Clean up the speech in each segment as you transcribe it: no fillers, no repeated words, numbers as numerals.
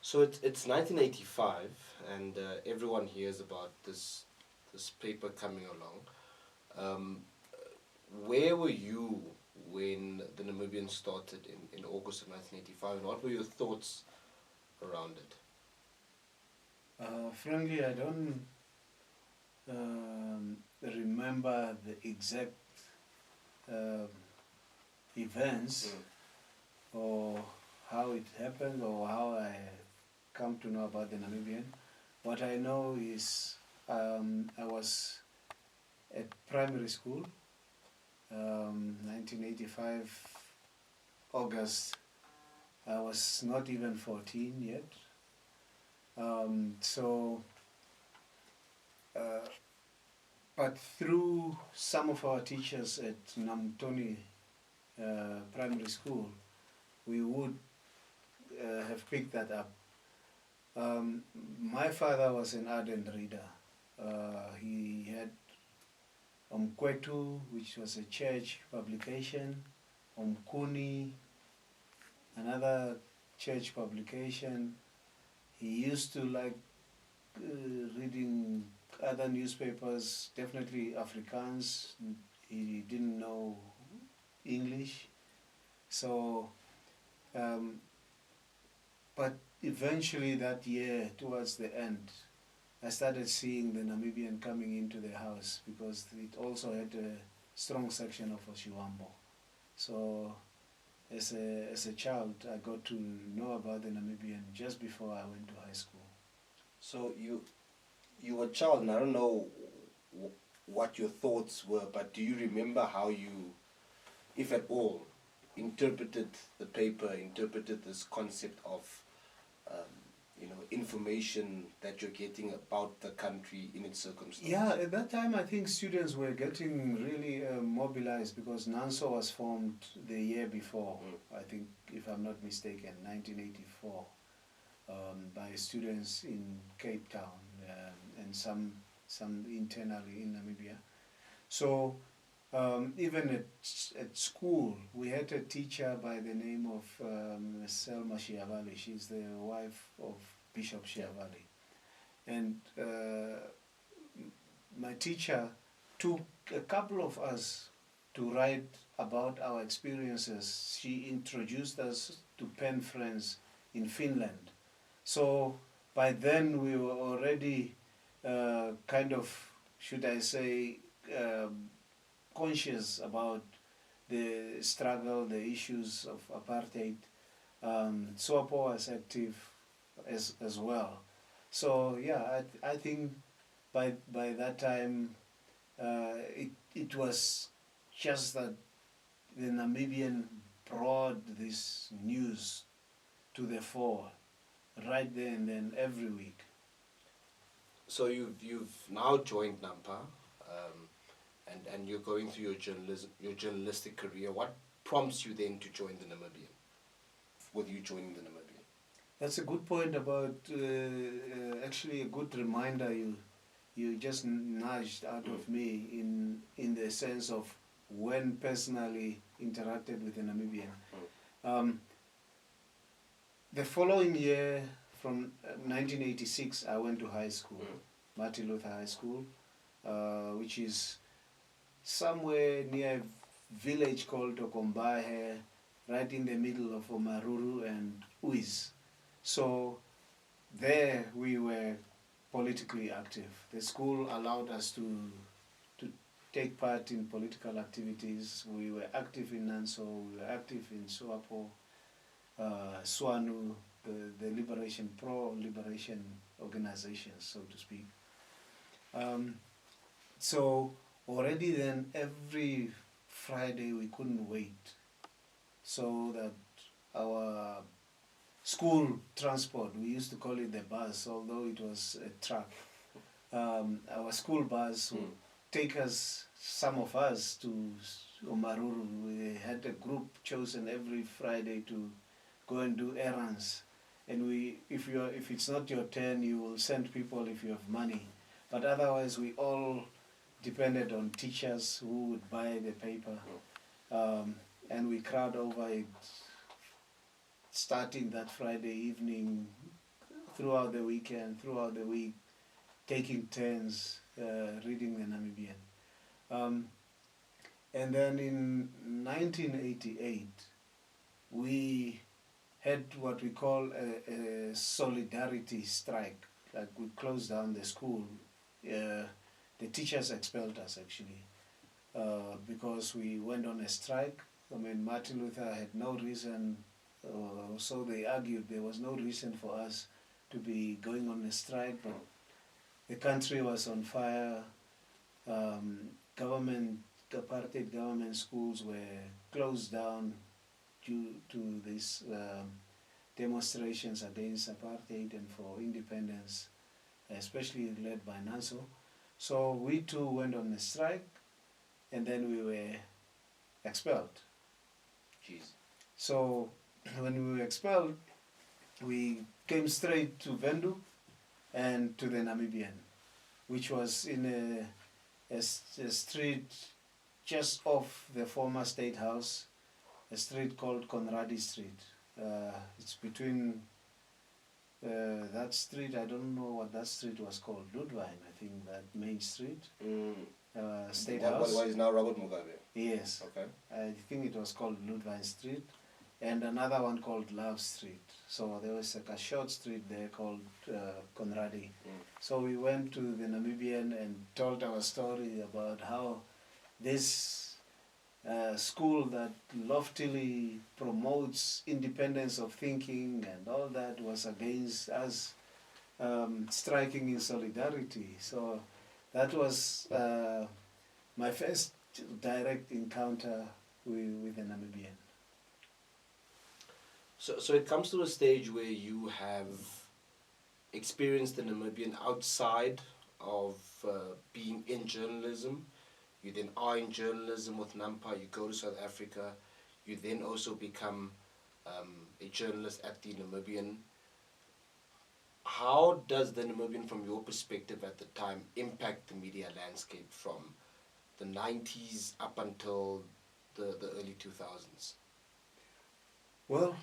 So it's 1985, and everyone hears about this paper coming along. Um, where were you when the Namibian started in August of 1985, and what were your thoughts around it? Frankly, I don't remember the exact um events Mm. or how it happened or how I come to know about the Namibian. What I know is I was at primary school, 1985 August. I was not even 14 yet. So, uh, but through some of our teachers at Namtoni Primary School, we would have picked that up. Um, my father was an ardent reader. He had Omkwetu, which was a church publication, Omkuni, another church publication. He used to like reading other newspapers, definitely Afrikaans. He didn't know English. So, um, but eventually that year, towards the end, I started seeing the Namibian coming into the house because it also had a strong section of Oshiwambo. So as a child, I got to know about the Namibian just before I went to high school. So you were a child, and I don't know what your thoughts were, but do you remember how you, if at all, interpreted the paper, interpreted this concept of um, information that you're getting about the country in its circumstances? Yeah, at that time I think students were getting really mobilized because NANSO was formed the year before, I think, if I'm not mistaken, 1984, by students in Cape Town and some internally in Namibia. So even at school, we had a teacher by the name of Selma Shiavali. She's the wife of Bishop Shiavali. And my teacher took a couple of us to write about our experiences. She introduced us to pen friends in Finland. So by then we were already kind of, should I say, conscious about the struggle, the issues of apartheid. SWAPO was active as well. So yeah, I think by that time it was just that the Namibian brought this news to the fore right there and then every week. So you've now joined NAMPA, and you're going through your journalistic career. What prompts you then to join the Namibian? With you joining the Namibian? That's a good point about actually a good reminder you just nudged out of me in the sense of when personally interacted with the Namibian. The following year, from 1986, I went to high school, Martin Luther High School, which is somewhere near a village called Tokombahe, right in the middle of Omaruru and Uis. So there we were politically active. The school allowed us to take part in political activities. We were active in NANSO, we were active in SWAPO, SWANU, the liberation, pro-liberation organizations, so to speak. So already then, every Friday we couldn't wait so that our school transport, we used to call it the bus, although it was a truck, our school bus would take us, some of us, to Omaruru. We had a group chosen every Friday to go and do errands. And if it's not your turn, you will send people if you have money. But otherwise, we all depended on teachers who would buy the paper. And we crowd over it, starting that Friday evening, throughout the weekend, throughout the week, taking turns reading the Namibian. And then in 1988, we had what we call a solidarity strike. Like we closed down the school. The teachers expelled us actually because we went on a strike. I mean, Martin Luther had no reason, so they argued there was no reason for us to be going on a strike, but the country was on fire. Apartheid government schools were closed down due to these demonstrations against apartheid and for independence, especially led by Nanso. So we too went on a strike, and then we were expelled. Jeez. So when we were expelled, we came straight to Vendu and to the Namibian, which was in a street just off the former State House, a street called Conradi Street. It's between that street, I don't know what that street was called, Ludwine, I think, that main street. State House. What is now Robert Mugabe? Yes. Okay. I think it was called Ludwine Street, and another one called Love Street. So there was like a short street there called Conradi. So we went to the Namibian and told our story about how this school that loftily promotes independence of thinking and all that was against us striking in solidarity. So that was my first direct encounter with the Namibian. So it comes to a stage where you have experienced the Namibian outside of being in journalism. You then are in journalism with NAMPA, you go to South Africa, you then also become a journalist at the Namibian. How does the Namibian, from your perspective at the time, impact the media landscape from the 90s up until the early 2000s? Well,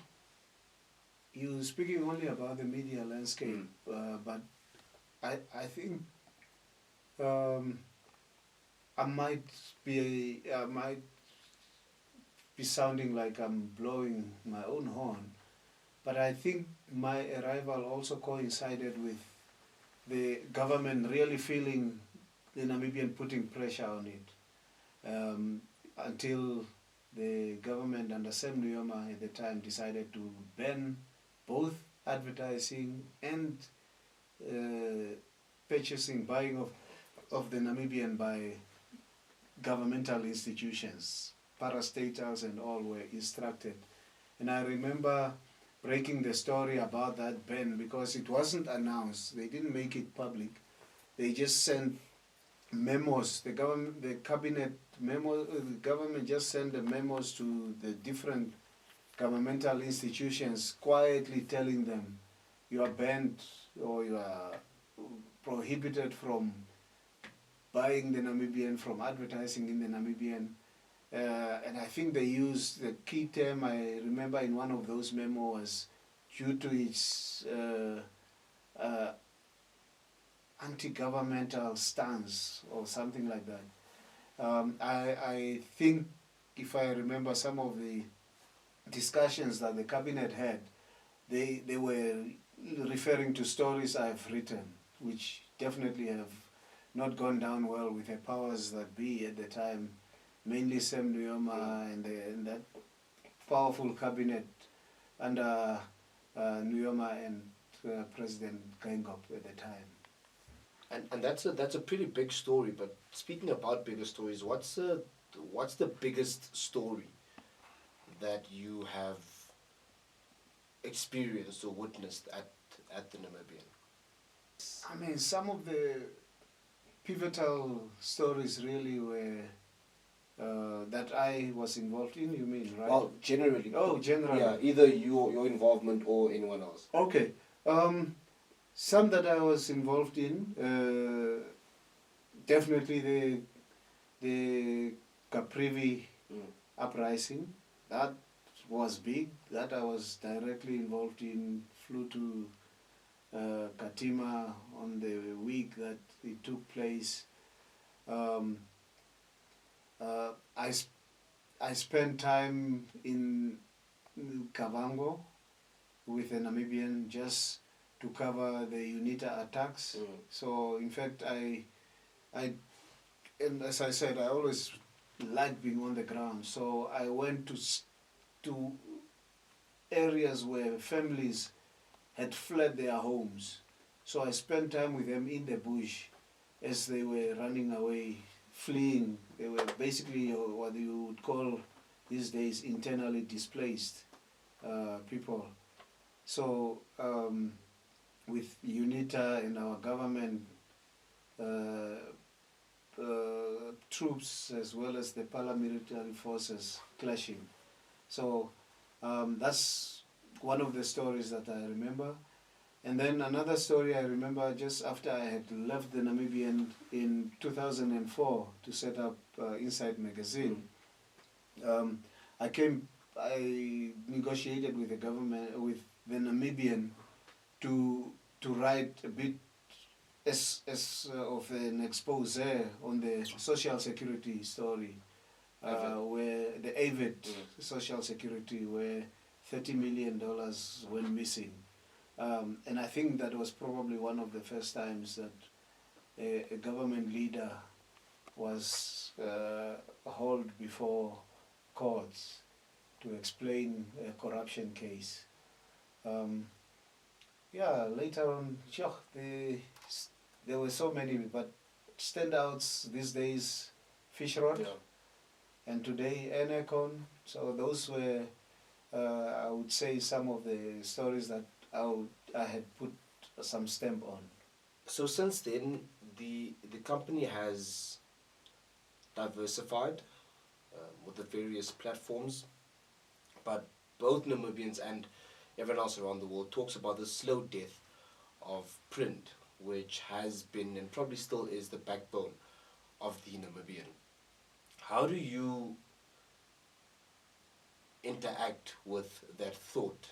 you're speaking only about the media landscape, but I think I might be sounding like I'm blowing my own horn, but I think my arrival also coincided with the government really feeling the Namibian putting pressure on it, until the government under Sam Nujoma at the time decided to ban both advertising and buying of the Namibian by governmental institutions. Parastatals and all were instructed. And I remember breaking the story about that ban because it wasn't announced. They didn't make it public. They just sent memos. The government just sent the memos to the different governmental institutions, quietly telling them you are banned or you are prohibited from buying the Namibian, from advertising in the Namibian. And I think they used the key term I remember in one of those memos due to its anti-governmental stance or something like that. I think, if I remember some of the discussions that the cabinet had, they were referring to stories I've written, which definitely have not gone down well with the powers that be at the time, mainly Sam Nujoma and that powerful cabinet under Nujoma and President Geingob at the time. And that's a pretty big story. But speaking about bigger stories, what's the biggest story that you have experienced or witnessed at the Namibian? I mean, some of the pivotal stories really were that I was involved in, you mean, right? Well, generally. Oh, generally. Yeah, either your involvement or anyone else. Okay. Some that I was involved in, definitely the Caprivi uprising. That was big. That I was directly involved in. Flew to Katima on the week that it took place. Um, I spent time in Kavango with a Namibian just to cover the UNITA attacks. So in fact, and as I said, I always like being on the ground. So I went to areas where families had fled their homes. So I spent time with them in the bush as they were running away, fleeing. They were basically what you would call these days internally displaced people. So with UNITA and our government troops as well as the paramilitary forces clashing. So that's one of the stories that I remember. And then another story I remember just after I had left the Namibian in 2004 to set up Inside Magazine. I negotiated with the government, with the Namibian, to write a bit as of an expose on the social security story, where the AVID social security, where $30 million went missing. And I think that was probably one of the first times that a government leader was hauled before courts to explain a corruption case. Later on, sure, there were so many, but standouts these days, Fish Rod, and today Enecon. So those were, I would say, some of the stories that I had put some stamp on. So since then, the company has diversified with the various platforms, but both Namibians and everyone else around the world talks about the slow death of print, which has been and probably still is the backbone of the Namibian. How do you interact with that thought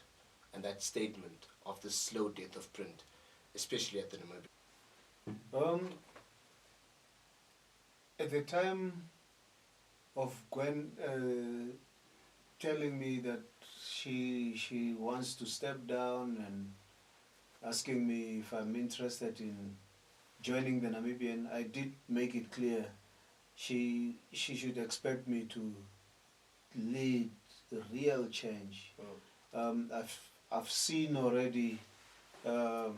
and that statement of the slow death of print, especially at the Namibian? At the time of Gwen telling me that she wants to step down and asking me if I'm interested in joining the Namibian, I did make it clear she should expect me to lead the real change. I've seen already a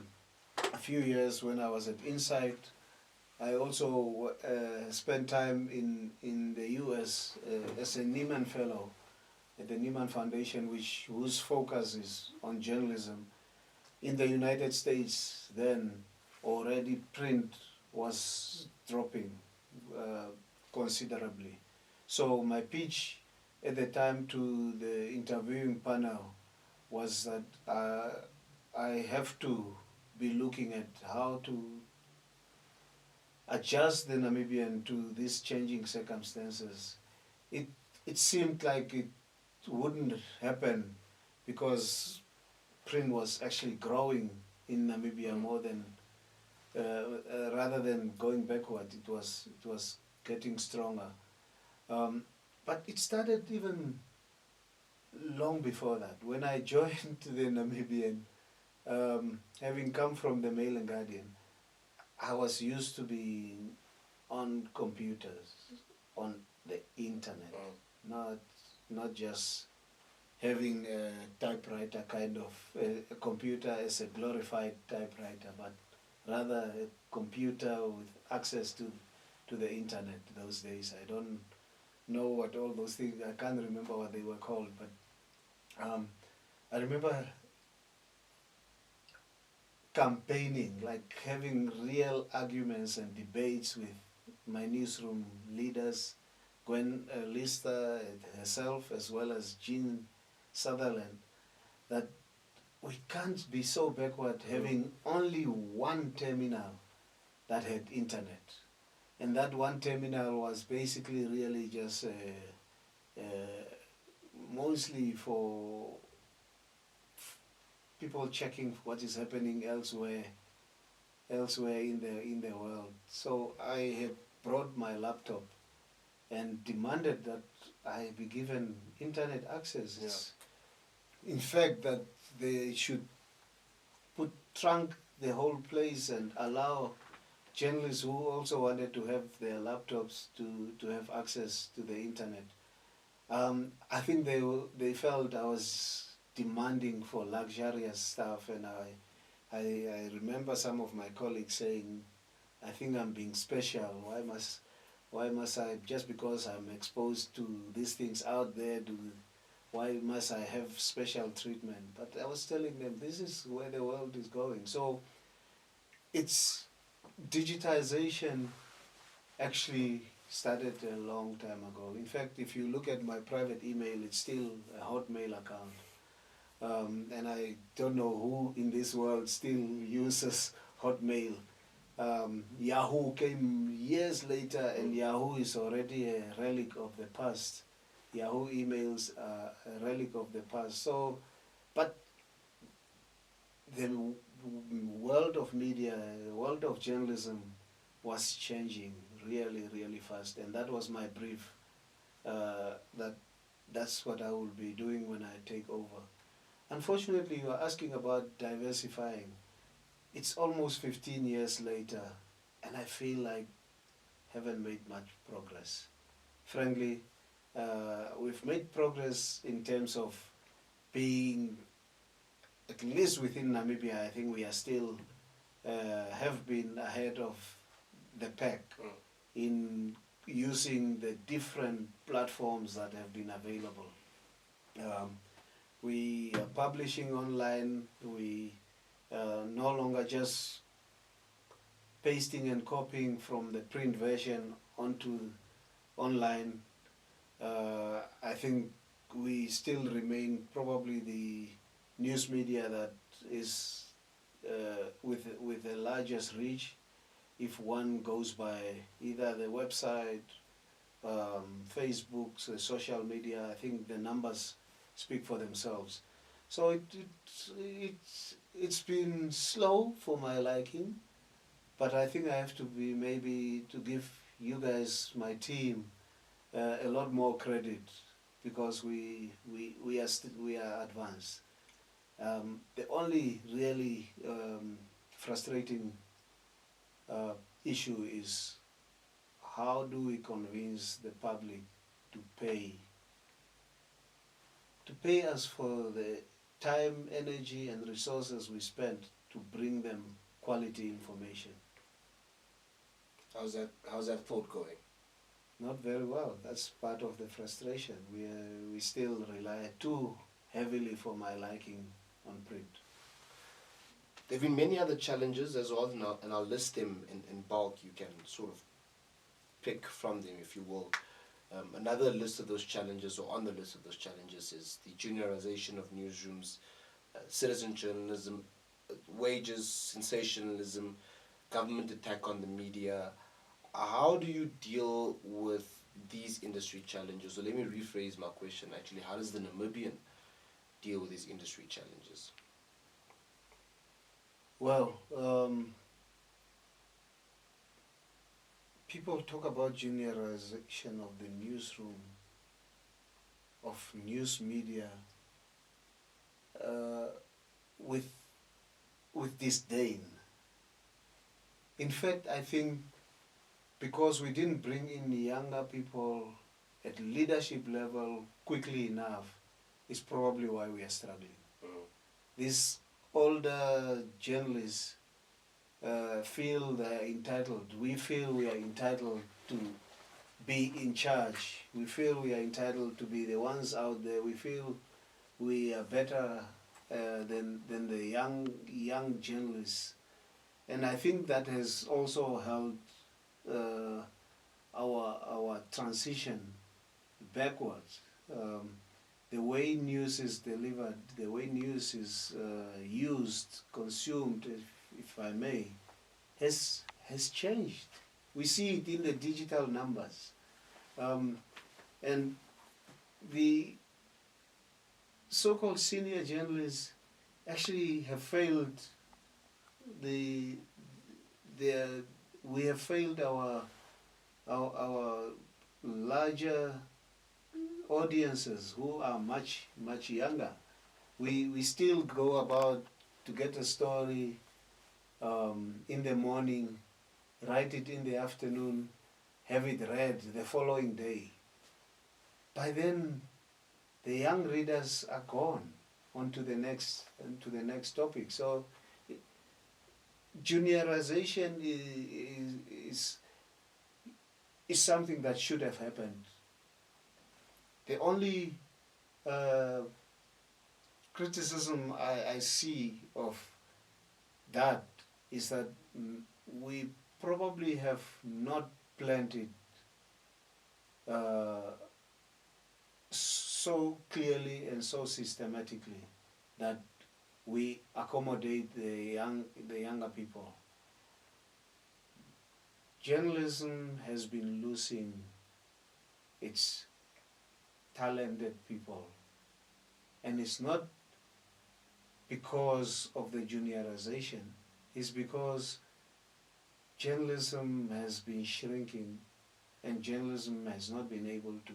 few years when I was at Insight. I also spent time in the US as a Nieman Fellow at the Nieman Foundation, whose focus is on journalism. In the United States, then already print was dropping considerably. So my pitch at the time to the interviewing panel was that I have to be looking at how to adjust the Namibian to these changing circumstances. It seemed like it wouldn't happen because print was actually growing in Namibia more than rather than going backward. It was getting stronger. But it started even long before that. When I joined the Namibian, having come from the Mail and Guardian, I was used to being on computers, on the internet, not just having a typewriter kind of, a computer as a glorified typewriter, but rather a computer with access to the internet those days. I don't know what all those things, I can't remember what they were called, but I remember campaigning, like having real arguments and debates with my newsroom leaders, Gwen Lister herself, as well as Jean Sutherland, that we can't be so backward having only one terminal that had internet. And that one terminal was basically really just mostly for people checking what is happening elsewhere in the world. So I had brought my laptop and demanded that I be given internet access. Yeah. In fact, that they should trunk the whole place and allow journalists who also wanted to have their laptops to have access to the internet. I think they felt I was demanding for luxurious stuff, and I remember some of my colleagues saying, "I think I'm being special. Why must I, just because I'm exposed to these things out there, why must I have special treatment?" But I was telling them, this is where the world is going. So it's digitization actually started a long time ago. In fact, if you look at my private email, it's still a Hotmail account. And I don't know who in this world still uses Hotmail. Yahoo came years later, and Yahoo is already a relic of the past. Yahoo emails are a relic of the past. So, but the world of media, the world of journalism was changing really, really fast, and that was my brief. That's what I will be doing when I take over. Unfortunately, you are asking about diversifying. It's almost 15 years later, and I feel like haven't made much progress. Frankly, we've made progress in terms of being, at least within Namibia, I think we are still have been ahead of the pack in using the different platforms that have been available. We are publishing online. We no longer just pasting and copying from the print version onto online. I think we still remain probably the news media that is with the largest reach. If one goes by either the website, Facebook, social media, I think the numbers speak for themselves. So it's been slow for my liking, but I think I have to be, maybe to give you guys, my team, a lot more credit, because we are advanced. The only really frustrating issue is, how do we convince the public to pay us for the time, energy, and resources we spent to bring them quality information? How's that thought going? Not very well. That's part of the frustration. We still rely too heavily, for my liking, on print. There have been many other challenges as well, and I'll list them in bulk. You can sort of pick from them, if you will. Another list of those challenges, or on the list of those challenges, is the juniorization of newsrooms, citizen journalism, wages, sensationalism, government attack on the media. How do you deal with these industry challenges? So let me rephrase my question actually. How does the Namibian deal with these industry challenges? Well, people talk about juniorization of the newsroom, of news media, with disdain. In fact, I think because we didn't bring in younger people at leadership level quickly enough is probably why we are struggling. These older journalists feel they're entitled. We feel we are entitled to be in charge. We feel we are entitled to be the ones out there. We feel we are better than the young journalists. And I think that has also helped our transition backwards. The way news is delivered, the way news is used, consumed, if I may, has changed. We see it in the digital numbers. And the so-called senior journalists actually have failed the we have failed our larger audiences who are much younger. We still go about to get a story in the morning, write it in the afternoon, have it read the following day. By then, the young readers are gone on to the next topic. So, juniorization is something that should have happened. The only criticism I see of that is that we probably have not planned it so clearly and so systematically that we accommodate the younger people. Journalism has been losing its talented people, and it's not because of the juniorization, it's because journalism has been shrinking and journalism has not been able to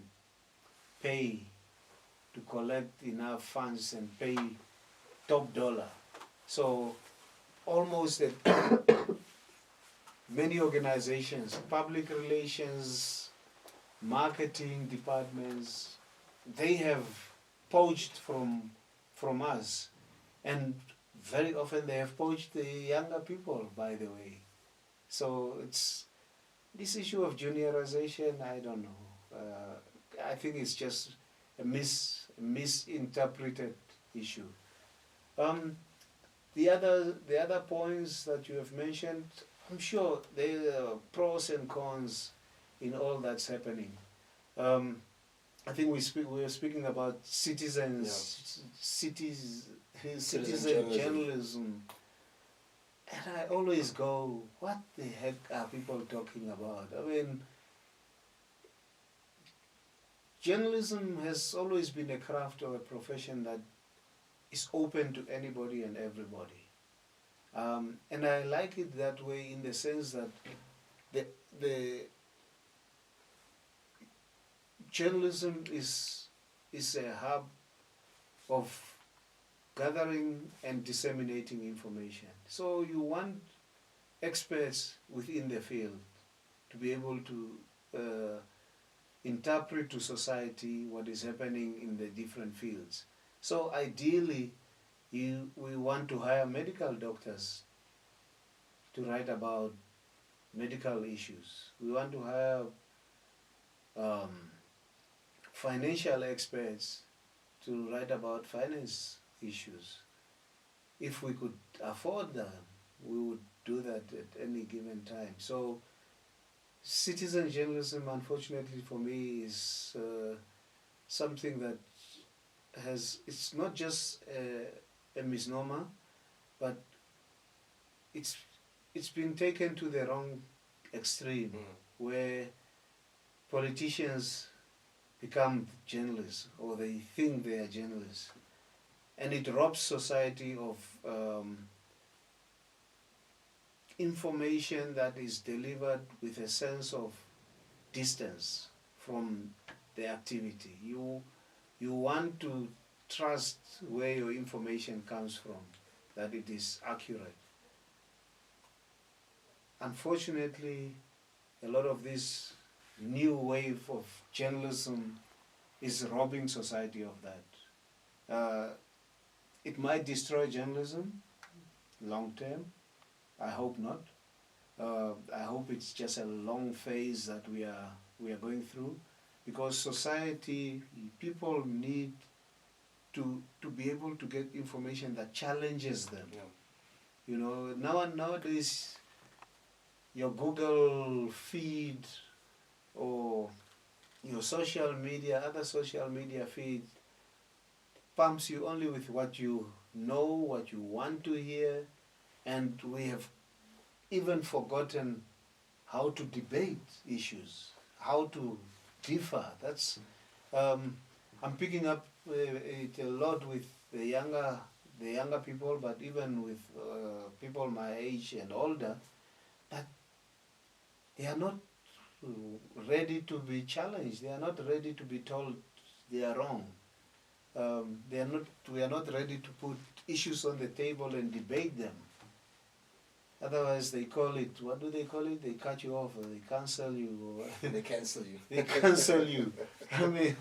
pay, to collect enough funds and pay top dollar. So almost many organizations, public relations, marketing departments, they have poached from us, and very often they have poached the younger people, by the way. So it's this issue of juniorization, I don't know. I think it's just a misinterpreted issue. The other points that you have mentioned, I'm sure there are pros and cons in all that's happening. I think we were speaking about citizen journalism, and I always go, what the heck are people talking about? I mean, journalism has always been a craft or a profession that is open to anybody and everybody. And I like it that way in the sense that the journalism is a hub of gathering and disseminating information. So you want experts within the field to be able to interpret to society what is happening in the different fields. So ideally, we want to hire medical doctors to write about medical issues. We want to hire financial experts to write about finance issues. If we could afford them, we would do that at any given time. So citizen journalism, unfortunately for me, is something that it's not just a misnomer, but it's been taken to the wrong extreme, where politicians become journalists, or they think they are journalists, and it robs society of information that is delivered with a sense of distance from the activity. You want to trust where your information comes from, that it is accurate. Unfortunately, a lot of this new wave of journalism is robbing society of that. It might destroy journalism long term. I hope not. I hope it's just a long phase that we are going through, because society, people need to be able to get information that challenges them. Yeah. You know, nowadays, your Google feed or your social media, other social media feed, pumps you only with what you know, what you want to hear, and we have even forgotten how to debate issues, how to differ. That's I'm picking up it a lot with the younger the younger people, but even with people my age and older, but they are not ready to be challenged. They are not ready to be told they are wrong. They are not. We are not ready to put issues on the table and debate them. Otherwise, they call it. What do they call it? They cut you off, or they cancel you, or They cancel you. they cancel you. I mean,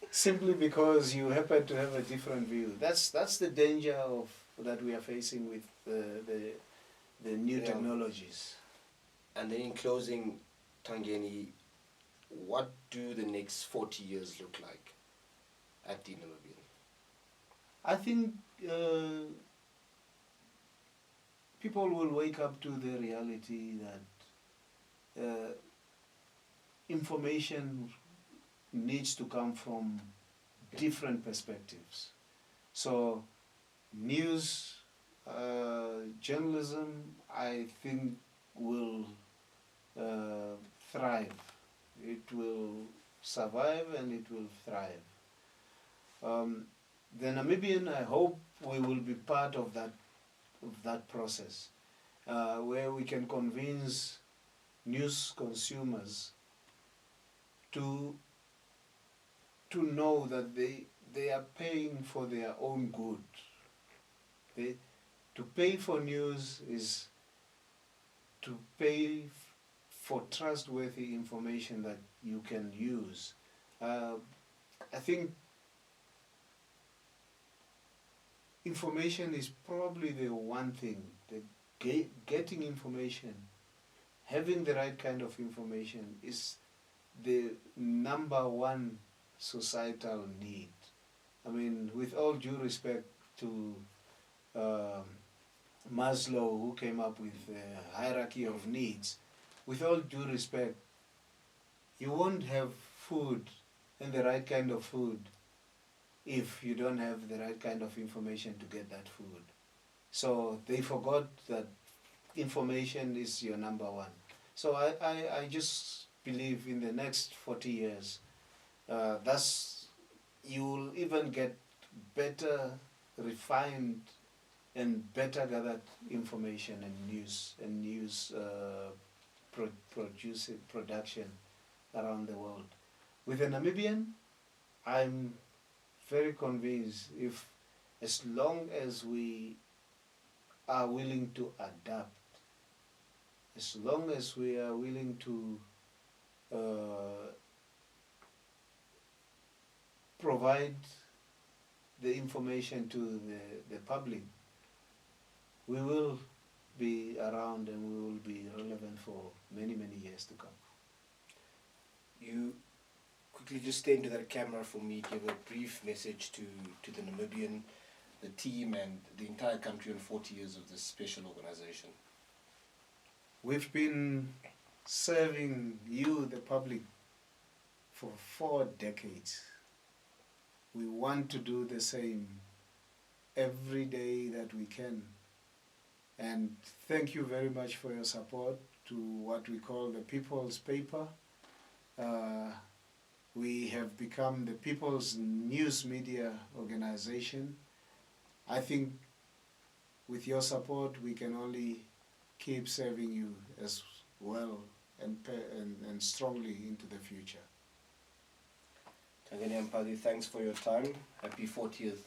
simply because you happen to have a different view. That's the danger of that we are facing with the new technologies. And then in closing, Tangeni, what do the next 40 years look like at the Namibian? I think people will wake up to the reality that information needs to come from different perspectives. So news, journalism, I think will thrive. It will survive and it will thrive. The Namibian, I hope we will be part of that process, where we can convince news consumers to know that they are paying for their own good. To pay for news is to pay for trustworthy information that you can use. I think information is probably the one thing, getting information, having the right kind of information is the number one societal need. I mean, with all due respect to Maslow, who came up with the hierarchy of needs, with all due respect, you won't have food and the right kind of food if you don't have the right kind of information to get that food. So they forgot that information is your number one. So I just believe in the next 40 years, you will even get better, refined, and better gathered information and news production around the world. With the Namibian, I'm very convinced as long as we are willing to adapt, as long as we are willing to provide the information to the public, we will be around and we will be relevant for many, many years to come. You quickly just stay into that camera for me, give a brief message to the Namibian, the team and the entire country on 40 years of this special organization. We've been serving you, the public, for 4 decades. We want to do the same every day that we can. And thank you very much for your support to what we call the People's Paper. We have become the People's News Media Organization. I think with your support we can only keep serving you as well and strongly into the future. Tangeni Amupadhi, thanks for your time. Happy 40th